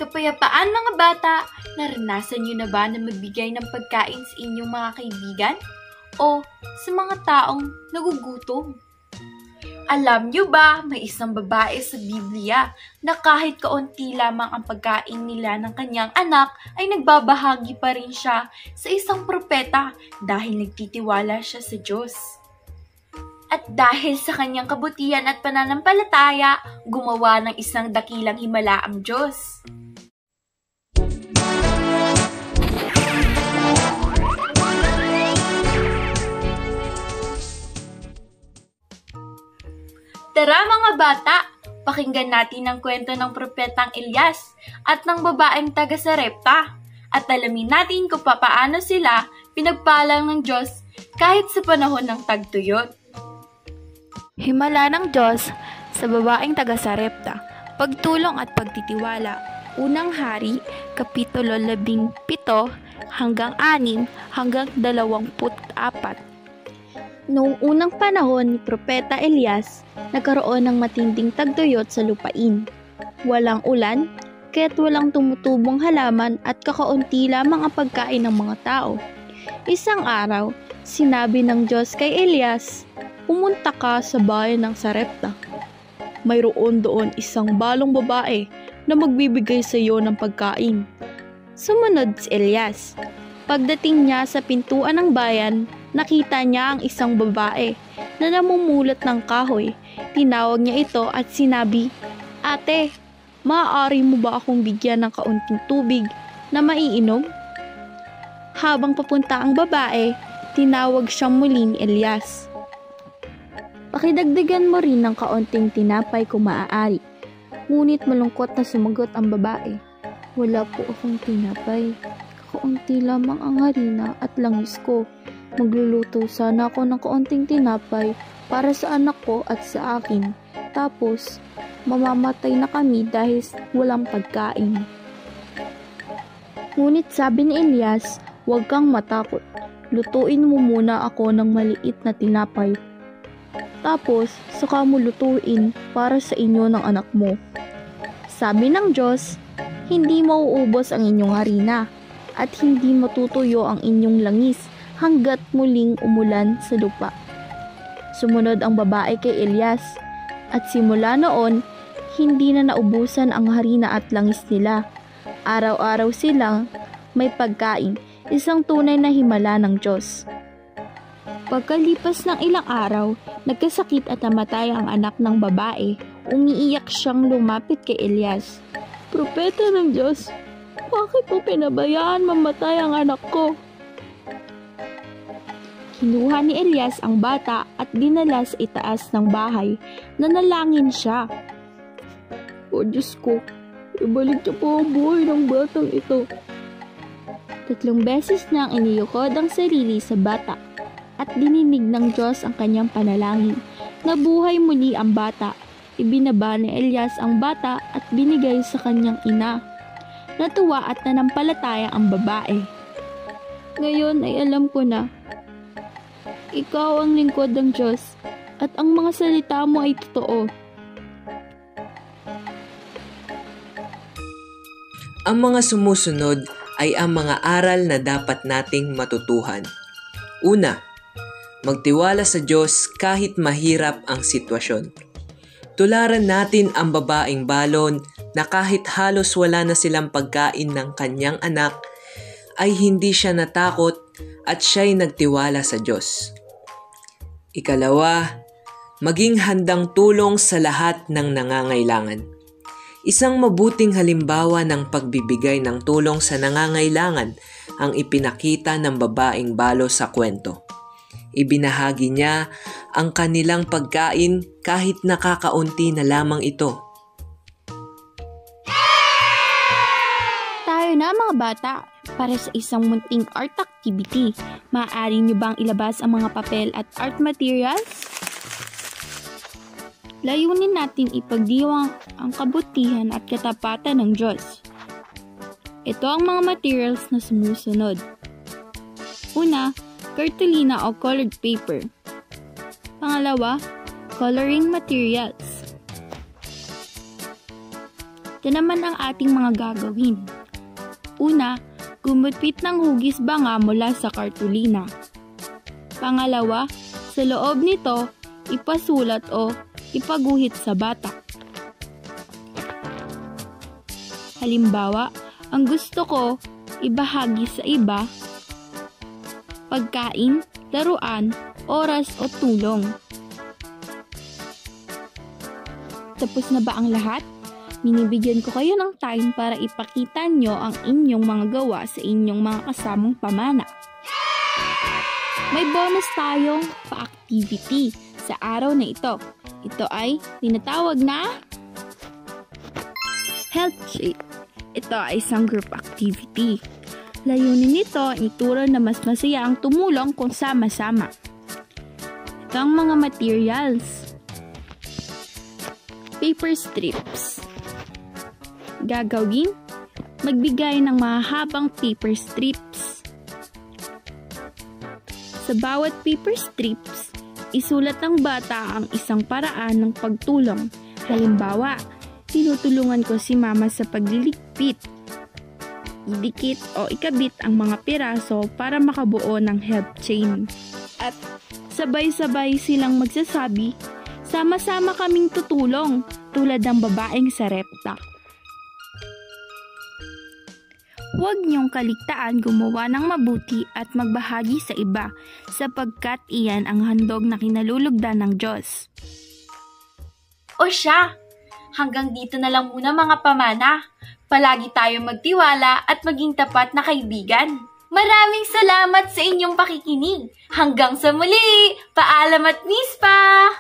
Kapayapaan mga bata, naranasan niyo na ba na magbigay ng pagkain sa inyong mga kaibigan? O sa mga taong nagugutom? Alam niyo ba, may isang babae sa Biblia na kahit kaunti lamang ang pagkain nila ng kanyang anak ay nagbabahagi pa rin siya sa isang propeta dahil nagtitiwala siya sa Diyos. At dahil sa kanyang kabutihan at pananampalataya, gumawa ng isang dakilang himala ang Diyos. Tara mga bata, pakinggan natin ang kwento ng propetang Elias at ng babaeng taga Sarepta at alamin natin kung paano sila pinagpalang ng Diyos kahit sa panahon ng tagtuyot. Himala ng Diyos sa babaeng taga Sarepta, pagtulong at pagtitiwala. Unang Hari, Kapitulo 17 hanggang 6 hanggang 24. Noong unang panahon ni Propeta Elias, nagkaroon ng matinding tagtuyot sa lupain. Walang ulan, kaya't walang tumutubong halaman at kakaunti lamang ang pagkain ng mga tao. Isang araw, sinabi ng Diyos kay Elias, "Pumunta ka sa bayan ng Sarepta. Mayroon doon isang balong babae na magbibigay sa iyo ng pagkain." Sumunod si Elias. Pagdating niya sa pintuan ng bayan, nakita niya ang isang babae na namumulot ng kahoy. Tinawag niya ito at sinabi, "Ate, maaari mo ba akong bigyan ng kaunting tubig na maiinom?" Habang papunta ang babae, tinawag siyang muli ni Elias. "Pakidagdagan mo rin ng kaunting tinapay kung maaari." Ngunit malungkot na sumagot ang babae, "Wala po akong tinapay. Kaunti lamang ang harina at langis ko. Magluluto sana ako ng kaunting tinapay para sa anak ko at sa akin. Tapos, mamamatay na kami dahil walang pagkain." Ngunit sabi ni Elias, "Huwag kang matakot. Lutuin mo muna ako ng maliit na tinapay. Tapos, saka mo lutuin para sa inyo ng anak mo." Sabi ng Diyos, "Hindi mauubos ang inyong harina at hindi matutuyo ang inyong langis hanggat muling umulan sa lupa." Sumunod ang babae kay Elias, at simula noon, hindi na naubusan ang harina at langis nila. Araw-araw silang may pagkain, isang tunay na himala ng Diyos. Pagkalipas ng ilang araw, nagkasakit at namatay ang anak ng babae. Umiiyak siyang lumapit kay Elias. "Propeta ng Diyos, bakit mo pinabayaan mamatay ang anak ko?" Kinuha ni Elias ang bata at dinala sa itaas ng bahay. Nanalangin siya. "O Diyos ko, ibalik niyo po ang buhay ng batang ito." 3 beses niyang iniyukod ang sarili sa bata at dininig ng Diyos ang kanyang panalangin. Nabuhay muli ang bata. Ibinaba ni Elias ang bata at binigay sa kanyang ina. Natuwa at nanampalataya ang babae. "Ngayon ay alam ko na, ikaw ang lingkod ng Diyos at ang mga salita mo ay totoo." Ang mga sumusunod ay ang mga aral na dapat nating matutuhan. Una, magtiwala sa Diyos kahit mahirap ang sitwasyon. Tularan natin ang babaeng balon na kahit halos wala na silang pagkain ng kanyang anak, ay hindi siya natakot at siya'y nagtiwala sa Diyos. Ikalawa, maging handang tulong sa lahat ng nangangailangan. Isang mabuting halimbawa ng pagbibigay ng tulong sa nangangailangan ang ipinakita ng babaeng balo sa kwento. Ibinahagi niya ang kanilang pagkain kahit nakakaunti na lamang ito. Tayo na mga bata, para sa isang munting art activity. Maaari niyo bang ilabas ang mga papel at art materials? Layunin natin ipagdiwang ang kabutihan at katapatan ng Diyos. Ito ang mga materials na sumusunod. Una, cartolina o colored paper. Pangalawa, coloring materials. Ito naman ang ating mga gagawin. Una, gumupit ng hugis banga mula sa kartulina. Pangalawa, sa loob nito, ipasulat o ipaguhit sa bata. Halimbawa, ang gusto ko ibahagi sa iba, pagkain, laruan, oras o tulong. Tapos na ba ang lahat? Binibigyan ko kayo ng time para ipakita nyo ang inyong mga gawa sa inyong mga kasamang pamana. May bonus tayong pa-activity sa araw na ito. Ito ay tinatawag na Health Check. Ito ay isang group activity. Layunin nito ituro na mas masaya ang tumulong kung sama-sama. Ito ang mga materials. Paper strips. Gagawin, magbigay ng mahahabang paper strips. Sa bawat paper strips, isulat ng bata ang isang paraan ng pagtulong. Halimbawa, tinutulungan ko si mama sa pagliligpit. Idikit o ikabit ang mga piraso para makabuo ng health chain. At sabay-sabay silang magsasabi, sama-sama kaming tutulong, tulad ng babaeng sa repta. Huwag niyong kaligtaan gumawa ng mabuti at magbahagi sa iba, sapagkat iyan ang handog na kinalulugdan ng Diyos. O siya, hanggang dito na lang muna mga pamana. Palagi tayong magtiwala at maging tapat na kaibigan. Maraming salamat sa inyong pakikinig. Hanggang sa muli! Paalam at mispa!